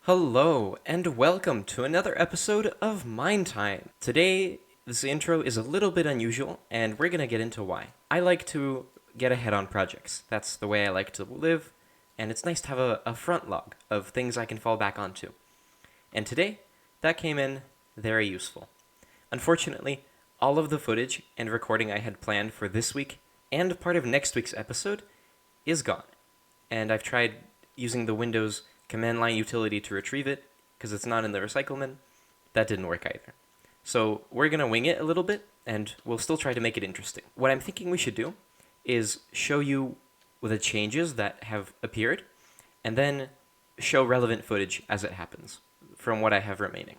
Hello, and welcome to another episode of MineTime. Today, this intro is a little bit unusual, and we're gonna get into why. I like to get ahead on projects. That's the way I like to live, and it's nice to have a front log of things I can fall back onto. And today, that came in very useful. Unfortunately, all of the footage and recording I had planned for this week and part of next week's episode is gone. And I've tried using the Windows command line utility to retrieve it because it's not in the recycle bin. That didn't work either. So we're going to wing it a little bit and we'll still try to make it interesting. What I'm thinking we should do is show you the changes that have appeared and then show relevant footage as it happens from what I have remaining.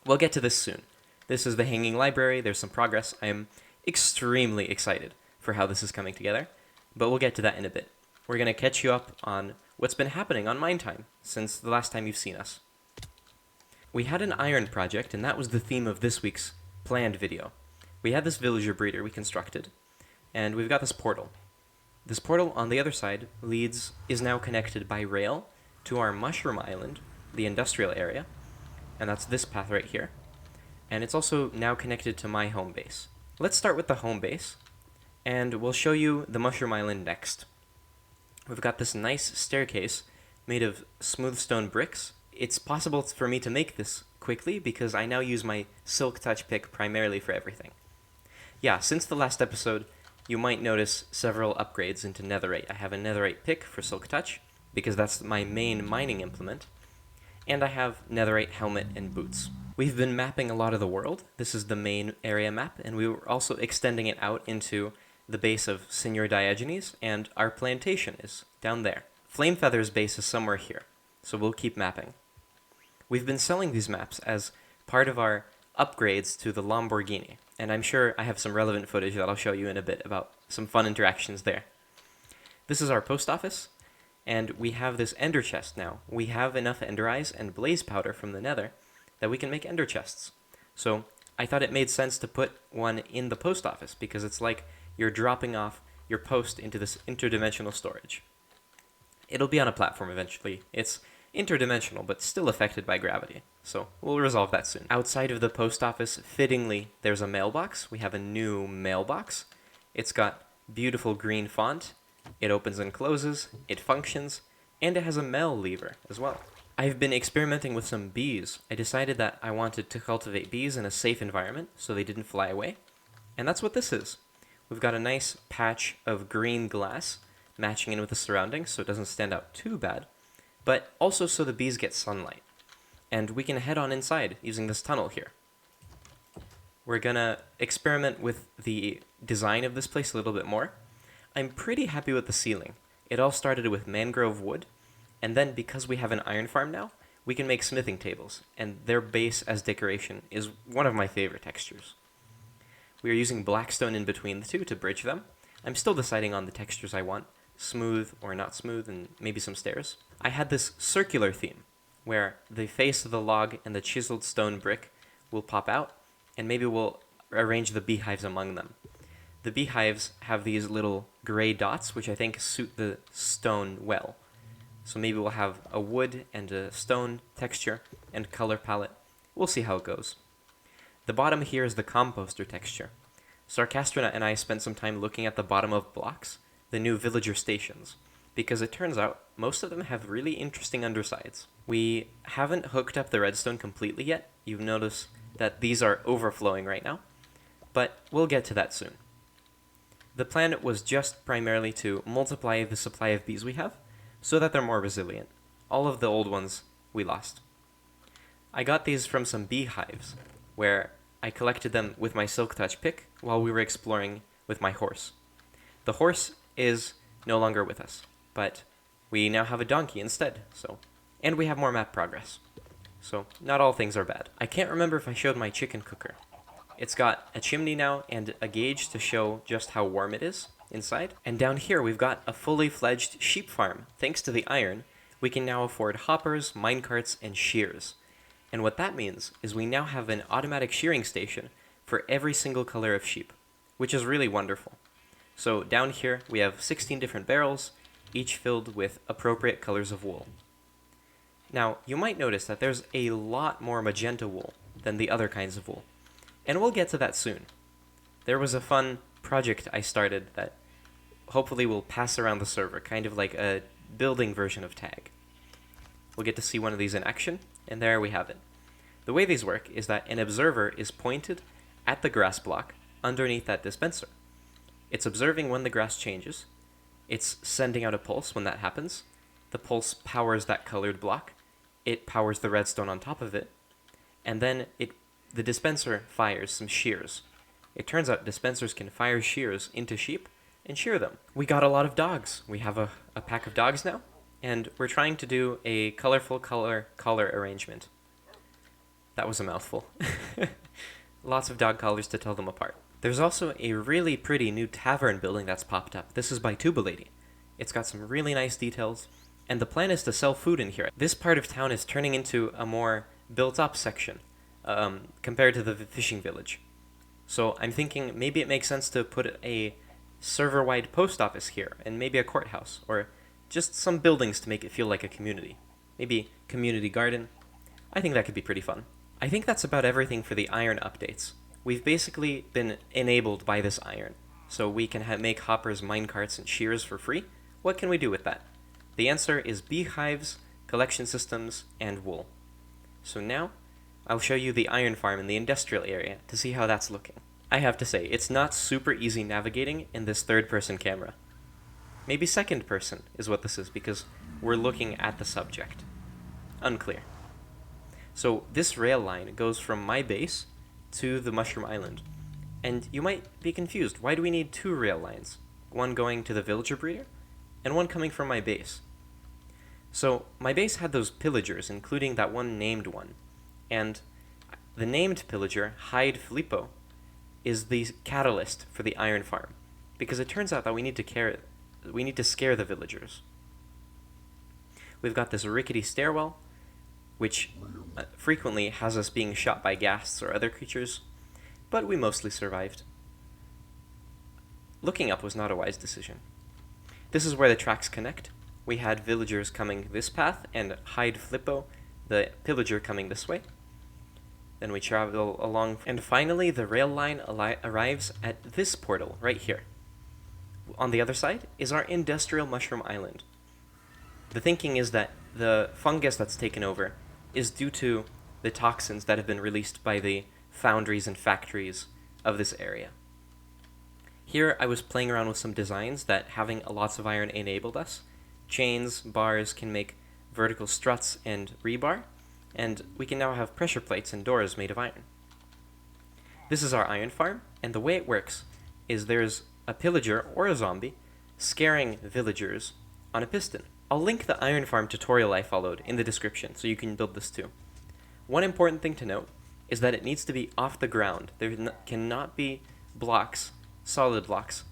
We'll get to this soon. This is the hanging library. There's some progress. I am extremely excited for how this is coming together, but we'll get to that in a bit. We're going to catch you up on what's been happening on MineTime since the last time you've seen us. We had an iron project, and that was the theme of this week's planned video. We had this villager breeder we constructed, and we've got this portal. This portal on the other side is now connected by rail to our mushroom island, the industrial area, and that's this path right here. And it's also now connected to my home base. Let's start with the home base, and we'll show you the mushroom island next. We've got this nice staircase made of smooth stone bricks. It's possible for me to make this quickly because I now use my Silk Touch pick primarily for everything. Yeah, since the last episode, you might notice several upgrades into netherite. I have a netherite pick for Silk Touch because that's my main mining implement, and I have netherite helmet and boots. We've been mapping a lot of the world. This is the main area map, and we were also extending it out into the base of Senor Diogenes, and our plantation is down there. Flamefeather's base is somewhere here, so we'll keep mapping. We've been selling these maps as part of our upgrades to the Lamborghini, and I'm sure I have some relevant footage that I'll show you in a bit about some fun interactions there. This is our post office, and we have this ender chest now. We have enough ender eyes and blaze powder from the nether that we can make ender chests. So I thought it made sense to put one in the post office because it's like you're dropping off your post into this interdimensional storage. It'll be on a platform eventually. It's interdimensional, but still affected by gravity. So we'll resolve that soon. Outside of the post office, fittingly, there's a mailbox. We have a new mailbox. It's got beautiful green font. It opens and closes. It functions. And it has a mail lever as well. I've been experimenting with some bees. I decided that I wanted to cultivate bees in a safe environment so they didn't fly away. And that's what this is. We've got a nice patch of green glass matching in with the surroundings so it doesn't stand out too bad, but also so the bees get sunlight. And we can head on inside using this tunnel here. We're gonna experiment with the design of this place a little bit more. I'm pretty happy with the ceiling. It all started with mangrove wood, and then because we have an iron farm now, we can make smithing tables, and their base as decoration is one of my favorite textures. We are using blackstone in between the two to bridge them. I'm still deciding on the textures I want, smooth or not smooth, and maybe some stairs. I had this circular theme, where the face of the log and the chiseled stone brick will pop out, and maybe we'll arrange the beehives among them. The beehives have these little gray dots, which I think suit the stone well. So maybe we'll have a wood and a stone texture and color palette. We'll see how it goes. The bottom here is the composter texture. Sarcastronaut and I spent some time looking at the bottom of blocks, the new villager stations, because it turns out most of them have really interesting undersides. We haven't hooked up the redstone completely yet. You've noticed that these are overflowing right now, but we'll get to that soon. The plan was just primarily to multiply the supply of bees we have so that they're more resilient. All of the old ones we lost. I got these from some beehives where I collected them with my Silk Touch pick while we were exploring with my horse. The horse is no longer with us, but we now have a donkey instead, and we have more map progress. So not all things are bad. I can't remember if I showed my chicken cooker. It's got a chimney now and a gauge to show just how warm it is inside. And down here we've got a fully fledged sheep farm. Thanks to the iron, we can now afford hoppers, minecarts, and shears. And what that means is we now have an automatic shearing station for every single color of sheep, which is really wonderful. So down here we have 16 different barrels, each filled with appropriate colors of wool. Now, you might notice that there's a lot more magenta wool than the other kinds of wool, and we'll get to that soon. There was a fun project I started that hopefully will pass around the server, kind of like a building version of tag. We'll get to see one of these in action, and there we have it. The way these work is that an observer is pointed at the grass block underneath that dispenser. It's observing when the grass changes, it's sending out a pulse when that happens, the pulse powers that colored block, it powers the redstone on top of it, and then the dispenser fires some shears. It turns out dispensers can fire shears into sheep and shear them. We got a lot of dogs. We have a pack of dogs now, and we're trying to do a colorful collar arrangement. That was a mouthful. Lots of dog collars to tell them apart. There's also a really pretty new tavern building that's popped up. This is by Tuba Lady. It's got some really nice details, and the plan is to sell food in here. This part of town is turning into a more built-up section compared to the fishing village. So I'm thinking maybe it makes sense to put a server-wide post office here, and maybe a courthouse, or just some buildings to make it feel like a community. Maybe community garden. I think that could be pretty fun. I think that's about everything for the iron updates. We've basically been enabled by this iron, so we can make hoppers, minecarts, and shears for free. What can we do with that? The answer is beehives, collection systems, and wool. So now, I'll show you the iron farm in the industrial area to see how that's looking. I have to say, it's not super easy navigating in this third-person camera. Maybe second person is what this is, because we're looking at the subject. Unclear. So this rail line goes from my base to the Mushroom Island. And you might be confused, why do we need two rail lines? One going to the villager breeder, and one coming from my base. So my base had those pillagers, including that one named one. And the named pillager, Hyde Filippo, is the catalyst for the iron farm, because it turns out that we need to scare the villagers. We've got this rickety stairwell, which frequently has us being shot by ghasts or other creatures, but we mostly survived. Looking up was not a wise decision. This is where the tracks connect. We had villagers coming this path, and Hyde Filippo, the pillager, coming this way. Then we travel along, and finally the rail line arrives at this portal right here. On the other side is our industrial Mushroom Island. The thinking is that the fungus that's taken over is due to the toxins that have been released by the foundries and factories of this area. Here I was playing around with some designs that having lots of iron enabled us. Chains, bars can make vertical struts and rebar, and we can now have pressure plates and doors made of iron. This is our iron farm, and the way it works is there's a pillager or a zombie scaring villagers on a piston. I'll link the iron farm tutorial I followed in the description so you can build this too. One important thing to note is that it needs to be off the ground. There cannot be blocks, solid blocks,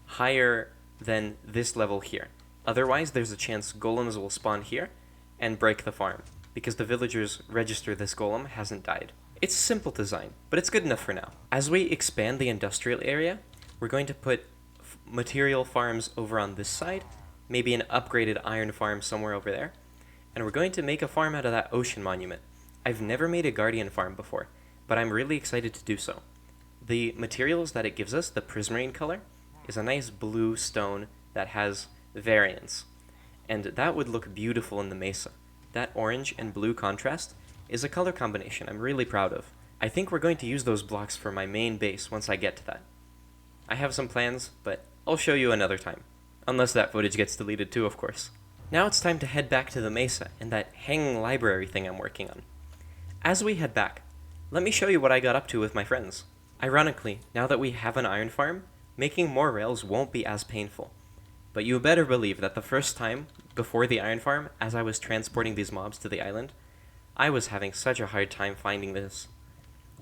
higher than this level here. Otherwise, there's a chance golems will spawn here and break the farm, because the villagers register this golem hasn't died. It's a simple design, but it's good enough for now. As we expand the industrial area, we're going to put material farms over on this side, maybe an upgraded iron farm somewhere over there, and we're going to make a farm out of that ocean monument. I've never made a guardian farm before, but I'm really excited to do so. The materials that it gives us, the prismarine color, is a nice blue stone that has variance, and that would look beautiful in the mesa. That orange and blue contrast is a color combination I'm really proud of. I think we're going to use those blocks for my main base once I get to that. I have some plans, but I'll show you another time. Unless that footage gets deleted too, of course. Now it's time to head back to the mesa and that hanging library thing I'm working on. As we head back, let me show you what I got up to with my friends. Ironically, now that we have an iron farm, making more rails won't be as painful. But you better believe that the first time, before the iron farm, as I was transporting these mobs to the island, I was having such a hard time finding this.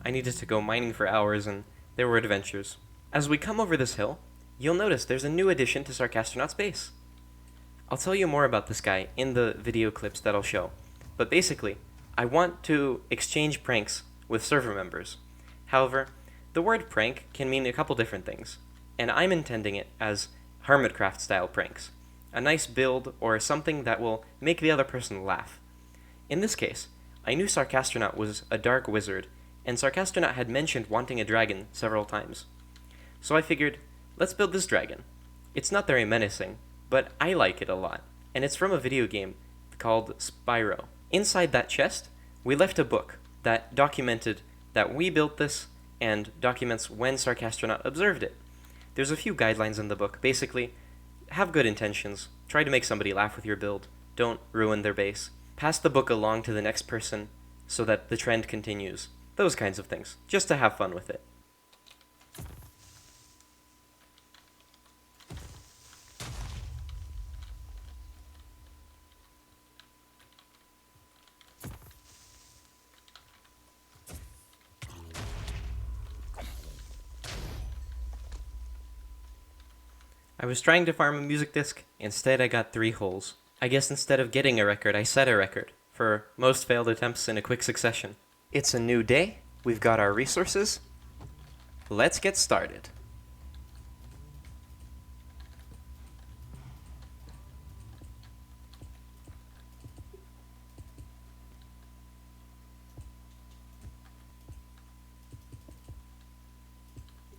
I needed to go mining for hours, and there were adventures. As we come over this hill, you'll notice there's a new addition to Sarcastronaut's base. I'll tell you more about this guy in the video clips that I'll show, but basically, I want to exchange pranks with server members. However, the word prank can mean a couple different things, and I'm intending it as Hermitcraft style pranks. A nice build or something that will make the other person laugh. In this case, I knew Sarcastronaut was a dark wizard, and Sarcastronaut had mentioned wanting a dragon several times. So I figured, let's build this dragon. It's not very menacing, but I like it a lot, and it's from a video game called Spyro. Inside that chest, we left a book that documented that we built this and documents when Sarcastronaut observed it. There's a few guidelines in the book. Basically, have good intentions, try to make somebody laugh with your build, don't ruin their base, pass the book along to the next person so that the trend continues. Those kinds of things, just to have fun with it. I was trying to farm a music disc, instead I got 3 holes. I guess instead of getting a record, I set a record for most failed attempts in a quick succession. It's a new day, we've got our resources. Let's get started.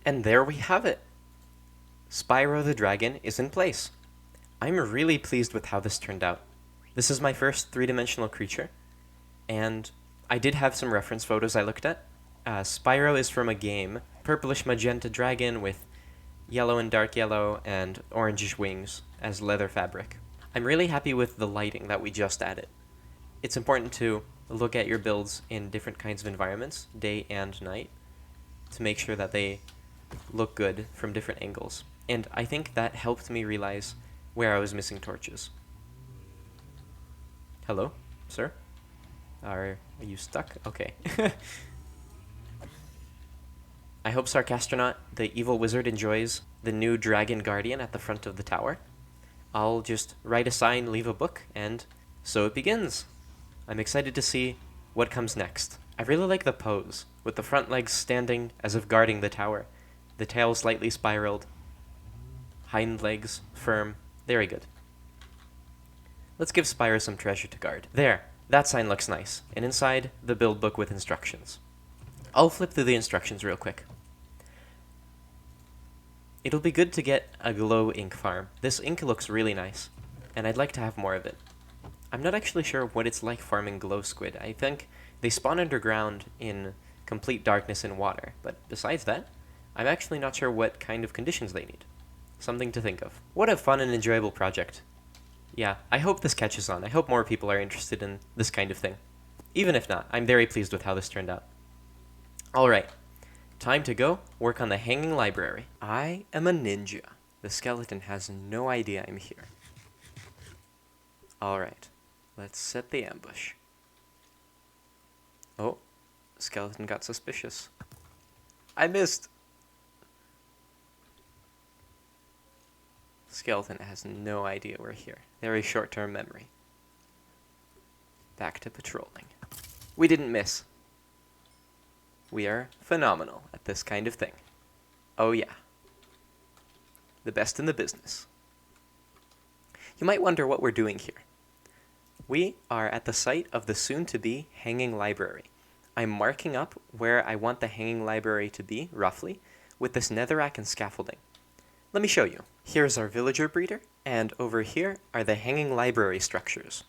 And there we have it. Spyro the Dragon is in place. I'm really pleased with how this turned out. This is my first 3-dimensional creature, and I did have some reference photos I looked at. Spyro is from a game, purplish magenta dragon with yellow and dark yellow and orangish wings as leather fabric. I'm really happy with the lighting that we just added. It's important to look at your builds in different kinds of environments, day and night, to make sure that they look good from different angles. And I think that helped me realize where I was missing torches. Hello, sir? Are you stuck? Okay. I hope Sarcastronaut, the evil wizard, enjoys the new dragon guardian at the front of the tower. I'll just write a sign, leave a book, and so it begins. I'm excited to see what comes next. I really like the pose, with the front legs standing as if guarding the tower, the tail slightly spiraled, hind legs firm. Very good. Let's give Spyro some treasure to guard. There, that sign looks nice, and inside, the build book with instructions. I'll flip through the instructions real quick. It'll be good to get a glow ink farm. This ink looks really nice, and I'd like to have more of it. I'm not actually sure what it's like farming glow squid. I think they spawn underground in complete darkness and water, but besides that, I'm actually not sure what kind of conditions they need. Something to think of. What a fun and enjoyable project. Yeah, I hope this catches on. I hope more people are interested in this kind of thing. Even if not, I'm very pleased with how this turned out. Alright, time to go work on the hanging library. I am a ninja. The skeleton has no idea I'm here. Alright, let's set the ambush. Oh, the skeleton got suspicious. I missed! Skeleton has no idea we're here. Very short-term memory. Back to patrolling. We didn't miss. We are phenomenal at this kind of thing. Oh yeah. The best in the business. You might wonder what we're doing here. We are at the site of the soon-to-be hanging library. I'm marking up where I want the hanging library to be, roughly, with this netherrack and scaffolding. Let me show you. Here's our villager breeder, and over here are the hanging library structures.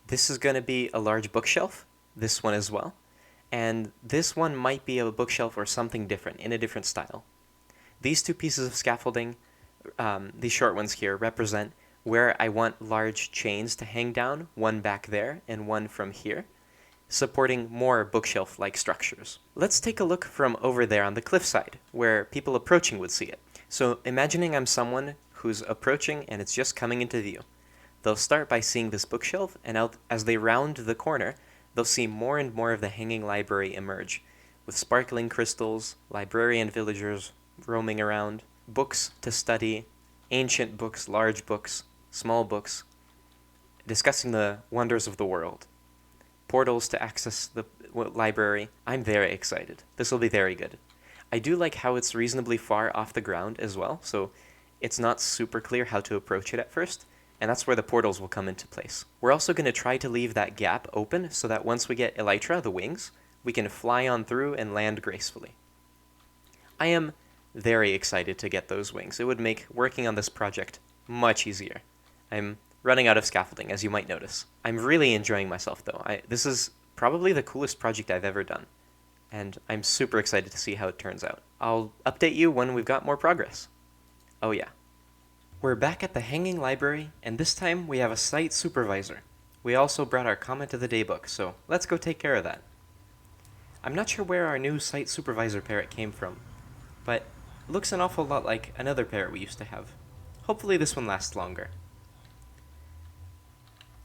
This is going to be a large bookshelf, this one as well, and this one might be a bookshelf or something different, in a different style. These 2 pieces of scaffolding, these short ones here, represent where I want large chains to hang down, one back there and one from here, supporting more bookshelf-like structures. Let's take a look from over there on the cliffside, where people approaching would see it. So imagining I'm someone who's approaching and it's just coming into view. They'll start by seeing this bookshelf, and as they round the corner, they'll see more and more of the hanging library emerge, with sparkling crystals, librarian villagers roaming around, books to study, ancient books, large books, small books, discussing the wonders of the world, portals to access the library. I'm very excited. This will be very good. I do like how it's reasonably far off the ground as well, so it's not super clear how to approach it at first, and that's where the portals will come into place. We're also going to try to leave that gap open so that once we get Elytra, the wings, we can fly on through and land gracefully. I am very excited to get those wings. It would make working on this project much easier. I'm running out of scaffolding, as you might notice. I'm really enjoying myself, though. This is probably the coolest project I've ever done, and I'm super excited to see how it turns out. I'll update you when we've got more progress. Oh yeah. We're back at the Hanging Library, and this time we have a site supervisor. We also brought our comment of the day book, so let's go take care of that. I'm not sure where our new site supervisor parrot came from, but it looks an awful lot like another parrot we used to have. Hopefully this one lasts longer.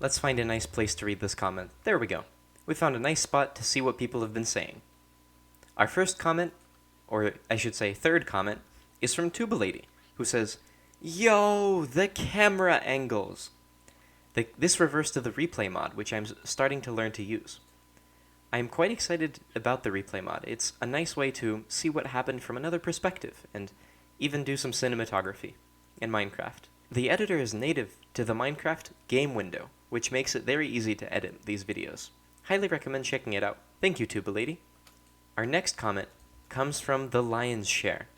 Let's find a nice place to read this comment. There we go. We found a nice spot to see what people have been saying. Our first comment, or I should say third comment, is from Tuba Lady, who says, "Yo, the camera angles!" This refers to the replay mod, which I'm starting to learn to use. I am quite excited about the replay mod. It's a nice way to see what happened from another perspective, and even do some cinematography in Minecraft. The editor is native to the Minecraft game window, which makes it very easy to edit these videos. Highly recommend checking it out. Thank you, Tuba Lady. Our next comment comes from the Lion's Share,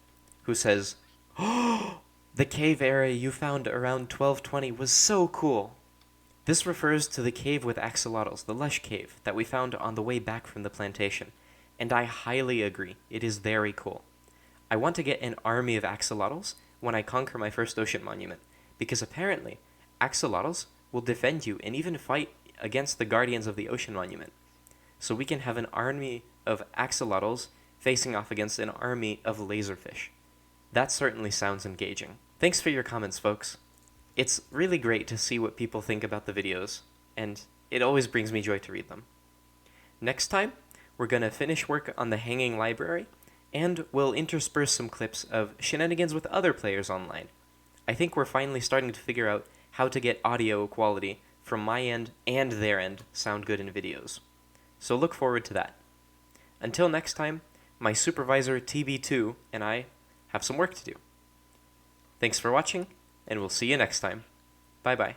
who says, "Oh, the cave area you found around 1220 was so cool." This refers to the cave with axolotls, the lush cave, that we found on the way back from the plantation, and I highly agree, it is very cool. I want to get an army of axolotls when I conquer my first ocean monument, because apparently, axolotls will defend you and even fight against the guardians of the ocean monument. So we can have an army of axolotls facing off against an army of laserfish. That certainly sounds engaging. Thanks for your comments, folks. It's really great to see what people think about the videos, and it always brings me joy to read them. Next time, we're going to finish work on the Hanging Library, and we'll intersperse some clips of shenanigans with other players online. I think we're finally starting to figure out how to get audio quality from my end and their end sound good in videos. So look forward to that. Until next time, my supervisor TB2 and I have some work to do. Thanks for watching, and we'll see you next time. Bye-bye.